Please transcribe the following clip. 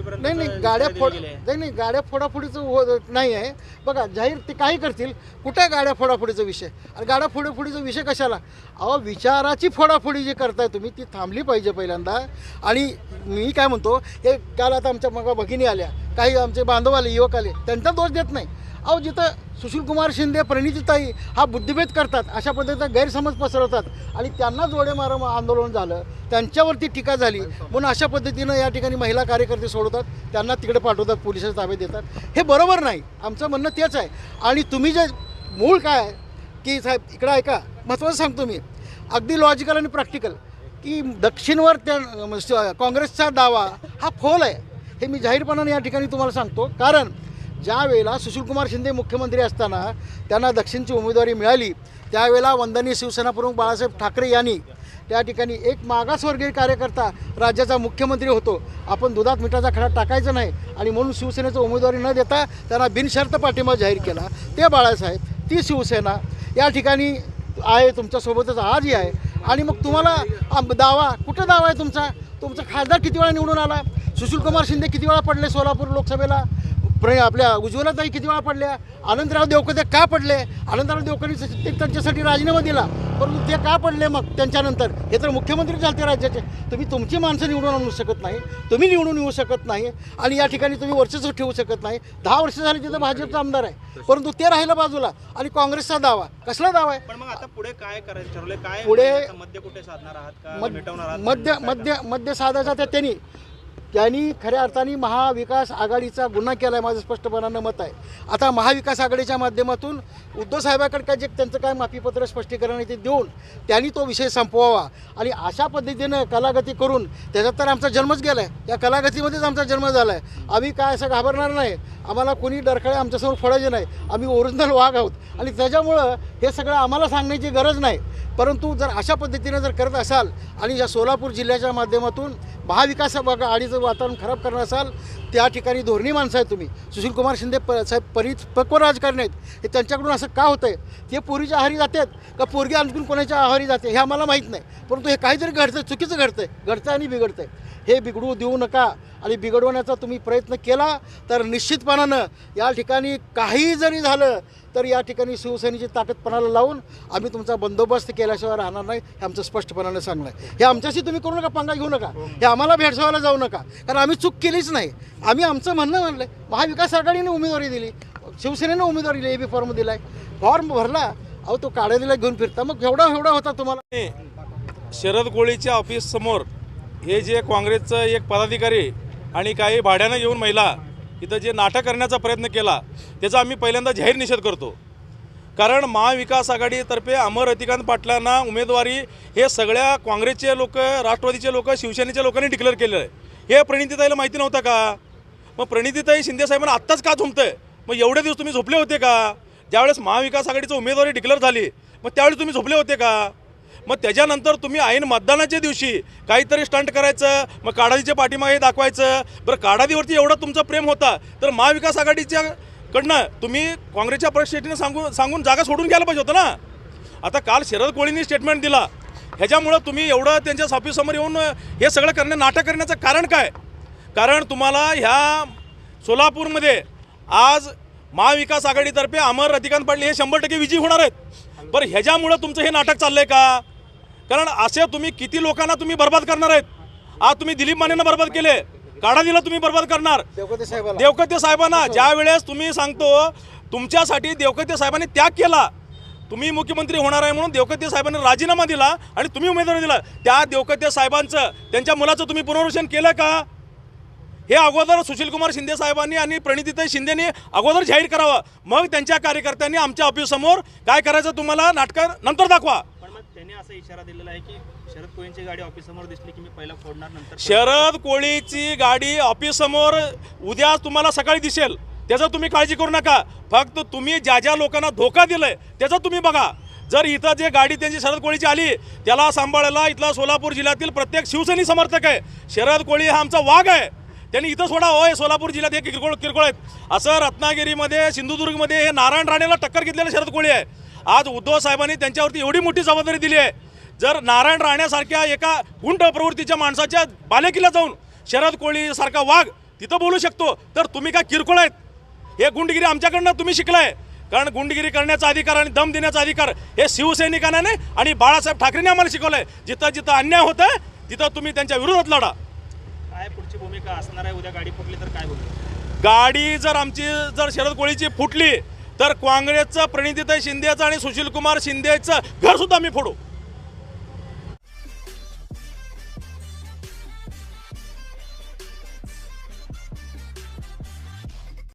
फोडाफोडीपर्यंत नाही गाड्या फोडाफोडीचं नाही आहे बघा. जाहीर ते काही करतील. कुठे गाड्या फोडाफोडीचा विषय? आणि गाड्या फोडाफोडीचा विषय कशाला? अहो, विचाराची फोडाफोडी जी करताय तुम्ही ती थांबली पाहिजे पहिल्यांदा. आणि मी काय म्हणतो, हे काल आता आमच्या मग भगिनी आल्या, काही आमचे बांधव आले, युवक आले, त्यांचा दोष देत नाही. अहो, जिथं सुशीलकुमार शिंदे, प्रणितीताई हा बुद्धिभेद करतात, अशा पद्धतीचा गैरसमज पसरवतात आणि त्यांना जोडे मारा आंदोलन झालं, त्यांच्यावरती टीका झाली म्हणून अशा पद्धतीनं या ठिकाणी महिला कार्यकर्ते सोडवतात, त्यांना तिकडे पाठवतात, पोलिसांच्या ताब्यात देतात. हे बरोबर नाही. आमचं म्हणणं तेच आहे. आणि तुम्ही जे मूळ काय आहे की साहेब, इकडं ऐका, महत्त्वाचं सांगतो मी, अगदी लॉजिकल आणि प्रॅक्टिकल, की दक्षिणवर त्या काँग्रेसचा दावा हा फोल आहे. हे मी जाहीरपणाने या ठिकाणी तुम्हाला सांगतो. कारण ज्या वेळेला सुशीलकुमार शिंदे मुख्यमंत्री असताना त्यांना दक्षिणची उमेदवारी मिळाली, त्यावेळेला वंदनीय शिवसेना प्रमुख बाळासाहेब ठाकरे यांनी त्या ठिकाणी एक मागासवर्गीय कार्यकर्ता राज्याचा मुख्यमंत्री होतो, आपण दुधात मिठाचा खडा टाकायचा नाही आणि म्हणून शिवसेनेचं उमेदवारी न देता त्यांना बिनशर्त पाठिंबा जाहीर केला. ते बाळासाहेब, ती शिवसेना या ठिकाणी आहे, तुमच्यासोबतच आजही आहे. आणि मग तुम्हाला दावा, कुठं दावा आहे तुमचा? तुमचा खासदार किती वेळा निवडून आला? सुशीलकुमार शिंदे किती वेळा पडले सोलापूर लोकसभेला? आपल्या उज्ज्वलाताई किती वेळा पडल्या? आनंदराव देवकते का पडले? आनंदराव देवकते त्यांच्यासाठी राजीनामा दिला, परंतु ते का पडले मग त्यांच्यानंतर? हे तर मुख्यमंत्री झाले राज्याचे. तुम्ही तुमची माणसं निवडून आणू शकत नाही, तुम्ही निवडून येऊ शकत नाही आणि या ठिकाणी तुम्ही वर्चस्व ठेवू शकत नाही. 10 वर्ष झाली तिथं भाजपचा आमदार आहे, परंतु ते राहिलं बाजूला. आणि काँग्रेसचा दावा कसला दावा आहे? पण मग आता पुढे काय करायचं ठरवलंय? काय पुढे मध्य कुठे साधणार आहात का मिटवणार आहात? मध्य साधायचा त्यांनी खऱ्या अर्थाने महाविकास आघाडीचा गुन्हा केला आहे, माझं स्पष्टपणानं मत आहे. आता महाविकास आघाडीच्या माध्यमातून उद्धव साहेबांकडे काय जे त्यांचं काय माफीपत्र स्पष्टीकरण आहे ते देऊन त्यांनी तो विषय संपवावा. आणि अशा पद्धतीनं कलागती करून त्याच्यात तर आमचा जन्मच गेला आहे, या कलागतीमध्येच आमचा जन्म झाला आहे. आम्ही काय असं घाबरणार नाही, आम्हाला कोणी डरखळे आमच्यासमोर फोडायचे नाही, आम्ही ओरिजिनल वाघ आहोत. आणि त्याच्यामुळं हे सगळं आम्हाला सांगण्याची गरज नाही. परंतु जर अशा पद्धतीनं जर करत असाल आणि या सोलापूर जिल्ह्याच्या माध्यमातून महाविकास आघाडीचं वातावरण खराब करणार असाल, त्या ठिकाणी धोरणी माणसं आहे तुम्ही. सुशीलकुमार शिंदे साहेब परिपक्व राजकारणी आहेत. हे त्यांच्याकडून असं का होतं आहे? ते पोरीच्या आहारी जातात का पोरगी आणखून कोणाच्या आहारी जाते हे आम्हाला माहीत नाही, परंतु हे काहीतरी घडतं, चुकीचं घडतं आणि बिघडतं. हे बिघडू देऊ नका. आणि बिघडवण्याचा तुम्ही प्रयत्न केला तर निश्चितपणानं या ठिकाणी काही जरी झालं तर या ठिकाणी शिवसेनेची ताकद पणाला लावून आम्ही तुमचा बंदोबस्त केल्याशिवाय राहणार नाही, हे आमचं स्पष्टपणाने सांगणं आहे. हे आमच्याशी तुम्ही करू नका, पंगा घेऊ नका, हे आम्हाला भेडसावायला जाऊ नका, कारण आम्ही चूक केलीच नाही. आम्ही आमचं म्हणणं म्हणलं, महाविकास आघाडीने उमेदवारी दिली, शिवसेनेनं उमेदवारी दिली, AB फॉर्म दिला आहे, फॉर्म भरला, अहो तो काढलेला घेऊन फिरता, मग एवढा होता तुम्हाला. शरद कोळीच्या ऑफिस समोर हे जे काँग्रेसचं एक पदाधिकारी आणि काही भाड्यानं येऊन महिला इथं जे नाटक करण्याचा प्रयत्न केला त्याचा आम्ही पहिल्यांदा जाहीर निषेध करतो. कारण महाविकास आघाडीतर्फे अमर रतिकांत पाटलांना उमेदवारी हे सगळ्या काँग्रेसचे लोक, राष्ट्रवादीचे लोक, शिवसेनेच्या लोकांनी डिक्लेअर केलेलं आहे. हे प्रणितीताईला माहिती नव्हतं का? मग प्रणितीताई शिंदे साहेबांना आत्ताच का झुमतंय? मग एवढे दिवस तुम्ही झोपले होते का? ज्यावेळेस महाविकास आघाडीची उमेदवारी डिक्लेअर झाली मग त्यावेळी तुम्ही झोपले होते का? मग त्याच्यानंतर तुम्ही ऐन मतदानाच्या दिवशी काहीतरी स्टंट करायचं, मग काडादीच्या पाठीमागे दाखवायचं. बरं, काडादीवरती एवढं तुमचं प्रेम होता तर महाविकास आघाडीच्या कडनं तुम्ही काँग्रेसच्या परिस्थितीनं सांगून जागा सोडून घ्यायला पाहिजे होतं ना. आता काल शरद कोळींनी स्टेटमेंट दिला, ह्याच्यामुळं तुम्ही एवढं त्यांच्या ऑफिससमोर येऊन हे सगळं नाटक करण्याचं कारण काय? कारण तुम्हाला ह्या सोलापूरमध्ये आज महाविकास आघाडीतर्फे अमर रतिकांत पाटील हे 100% विजयी होणार आहेत. बरं, ह्याच्यामुळं तुमचं हे नाटक चाललंय का? कारण असे तुम्ही किती लोकांना तुम्ही बर्बाद करणार आहेत? आज तुम्ही दिलीप मानेंना बर्बाद केले, काडादीला तुम्ही बर्बाद करणार, देवकते साहेबांना. ज्या वेळेस तुम्ही सांगतो तुमच्यासाठी देवकते साहेबांनी त्याग केला, तुम्ही मुख्यमंत्री होणार आहे म्हणून देवकते साहेबांनी राजीनामा दिला आणि तुम्ही उमेदवारी दिला, त्या देवकते साहेबांचं त्यांच्या मुलाचं तुम्ही पुनर्वसन केलं का? हे अगोदर सुशीलकुमार शिंदे साहेबांनी आणि प्रणितीताई शिंदेनी अगोदर जाहीर करावं, मग त्यांच्या कार्यकर्त्यांनी आमच्या ऑफिससमोर काय करायचं तुम्हाला नाटकं नंतर दाखवा. पण मग त्यांनी असा इशारा दिलेला आहे की शरद कोळींची गाडी ऑफिससमोर दिसली की मी पहिला फोडणार, नंतर शरद कोळीची गाडी ऑफिससमोर उद्या तुम्हाला सकाळी दिसेल, त्याचं तुम्ही काळजी करू नका. फक्त तुम्ही ज्या लोकांना धोका दिलाय त्याचं तुम्ही बघा. जर इथं जे गाडी त्यांची शरद कोळीची आली त्याला सांभाळायला इथला सोलापूर जिल्ह्यातील प्रत्येक शिवसैनिक समर्थक आहे. शरद कोळी हा आमचा वाघ आहे, त्यांनी इथं सोडा. होय, सोलापूर जिल्ह्यात हे किरकोळ आहेत. असं रत्नागिरीमध्ये, सिंधुदुर्गमध्ये हे नारायण राणेला टक्कर घेतलेलं शरद कोळी आहे. आज उद्धव साहेबांनी त्यांच्यावरती एवढी मोठी जबाबदारी दिली आहे. जर नारायण राणेसारख्या एका गुंड प्रवृत्तीच्या माणसाच्या बालेकिल्ला जाऊन शरद कोळीसारखा वाघ तिथं बोलू शकतो. तर तुम्ही काय किरकोळ आहेत? हे गुंडगिरी आमच्याकडनं तुम्ही शिकलाय. कारण गुंडगिरी करण्याचा अधिकार आणि दम देण्याचा अधिकार हे शिवसैनिकांना नाही आणि बाळासाहेब ठाकरेंनी आम्हाला शिकवलंय. जिथं जिथं अन्याय होतं तिथं तुम्ही त्यांच्या विरोधात लढा. काय पुढची भूमिका असणार आहे? उद्या गाडी फुटली तर काय होईल? गाडी जर शरद कोळीची फुटली तर काँग्रेसचं प्रणितीताई शिंदेचं आणि सुशीलकुमार शिंदेचं घर सुद्धा मी फोडू.